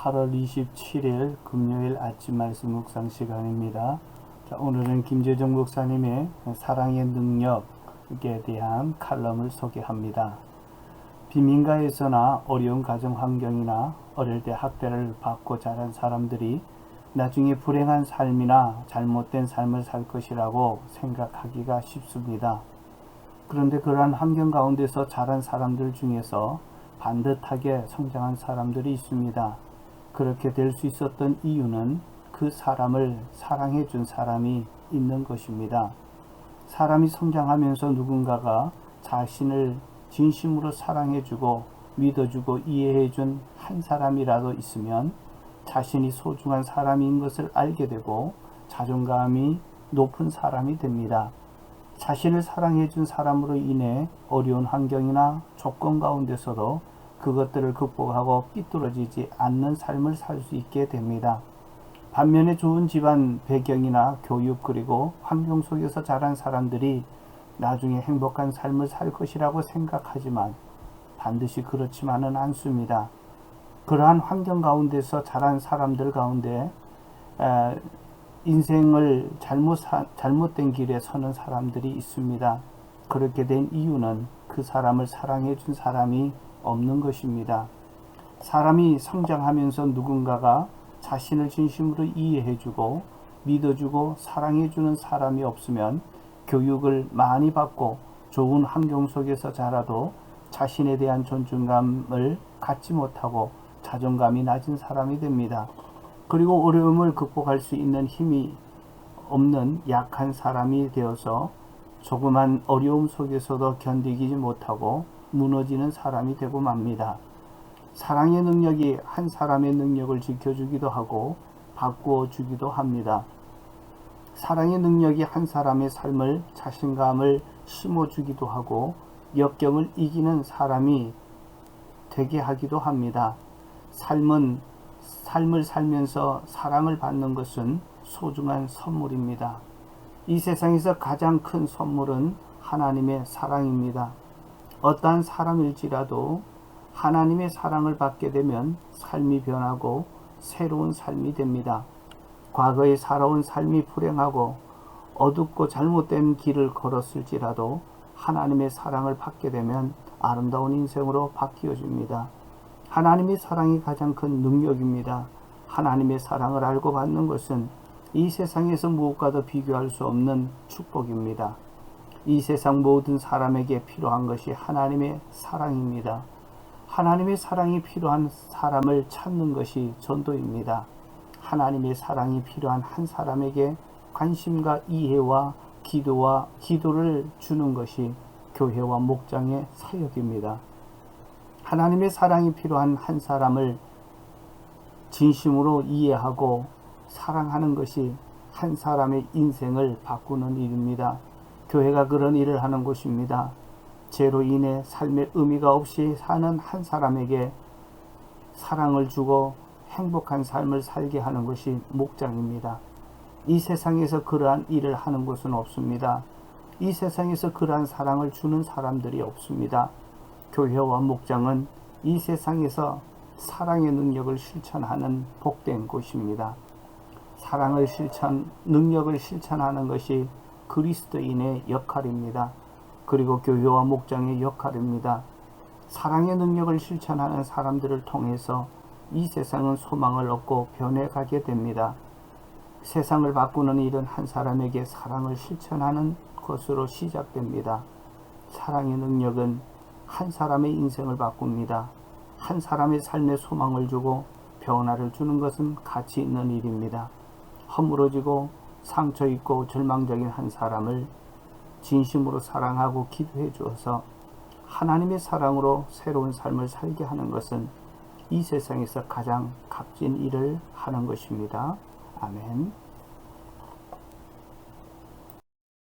8월 27일 금요일 아침 말씀 묵상 시간입니다. 자, 오늘은 김재정 목사님의 사랑의 능력에 대한 칼럼을 소개합니다. 빈민가에서나 어려운 가정 환경이나 어릴 때 학대를 받고 자란 사람들이 나중에 불행한 삶이나 잘못된 삶을 살 것이라고 생각하기가 쉽습니다. 그런데 그러한 환경 가운데서 자란 사람들 중에서 반듯하게 성장한 사람들이 있습니다. 그렇게 될 수 있었던 이유는 그 사람을 사랑해 준 사람이 있는 것입니다. 사람이 성장하면서 누군가가 자신을 진심으로 사랑해 주고 믿어 주고 이해해 준 한 사람이라도 있으면 자신이 소중한 사람인 것을 알게 되고 자존감이 높은 사람이 됩니다. 자신을 사랑해 준 사람으로 인해 어려운 환경이나 조건 가운데서도 그것들을 극복하고 삐뚤어지지 않는 삶을 살 수 있게 됩니다. 반면에 좋은 집안 배경이나 교육 그리고 환경 속에서 자란 사람들이 나중에 행복한 삶을 살 것이라고 생각하지만 반드시 그렇지만은 않습니다. 그러한 환경 가운데서 자란 사람들 가운데 인생을 잘못된 길에 서는 사람들이 있습니다. 그렇게 된 이유는 그 사람을 사랑해 준 사람이 없는 것입니다. 사람이 성장하면서 누군가가 자신을 진심으로 이해해 주고 믿어 주고 사랑해 주는 사람이 없으면 교육을 많이 받고 좋은 환경 속에서 자라도 자신에 대한 존중감을 갖지 못하고 자존감이 낮은 사람이 됩니다. 그리고 어려움을 극복할 수 있는 힘이 없는 약한 사람이 되어서 조그만 어려움 속에서도 견디지 못하고 무너지는 사람이 되고 맙니다. 사랑의 능력이 한 사람의 능력을 지켜주기도 하고 바꾸어 주기도 합니다. 사랑의 능력이 한 사람의 삶을 자신감을 심어주기도 하고 역경을 이기는 사람이 되게 하기도 합니다. 삶을 살면서 사랑을 받는 것은 소중한 선물입니다. 이 세상에서 가장 큰 선물은 하나님의 사랑입니다. 어떠한 사람일지라도 하나님의 사랑을 받게 되면 삶이 변하고 새로운 삶이 됩니다. 과거에 살아온 삶이 불행하고 어둡고 잘못된 길을 걸었을지라도 하나님의 사랑을 받게 되면 아름다운 인생으로 바뀌어집니다. 하나님의 사랑이 가장 큰 능력입니다. 하나님의 사랑을 알고 받는 것은 이 세상에서 무엇과도 비교할 수 없는 축복입니다. 이 세상 모든 사람에게 필요한 것이 하나님의 사랑입니다. 하나님의 사랑이 필요한 사람을 찾는 것이 전도입니다. 하나님의 사랑이 필요한 한 사람에게 관심과 이해와 기도를 주는 것이 교회와 목장의 사역입니다. 하나님의 사랑이 필요한 한 사람을 진심으로 이해하고 사랑하는 것이 한 사람의 인생을 바꾸는 일입니다. 교회가 그런 일을 하는 곳입니다. 죄로 인해 삶의 의미가 없이 사는 한 사람에게 사랑을 주고 행복한 삶을 살게 하는 것이 목장입니다. 이 세상에서 그러한 일을 하는 곳은 없습니다. 이 세상에서 그러한 사랑을 주는 사람들이 없습니다. 교회와 목장은 이 세상에서 사랑의 능력을 실천하는 복된 곳입니다. 능력을 실천하는 것이 그리스도인의 역할입니다. 그리고 교회와 목장의 역할입니다. 사랑의 능력을 실천하는 사람들을 통해서 이 세상은 소망을 얻고 변해가게 됩니다. 세상을 바꾸는 일은 한 사람에게 사랑을 실천하는 것으로 시작됩니다. 사랑의 능력은 한 사람의 인생을 바꿉니다. 한 사람의 삶에 소망을 주고 변화를 주는 것은 가치 있는 일입니다. 허물어지고 상처 있고 절망적인 한 사람을 진심으로 사랑하고 기도해 주어서 하나님의 사랑으로 새로운 삶을 살게 하는 것은 이 세상에서 가장 값진 일을 하는 것입니다. 아멘.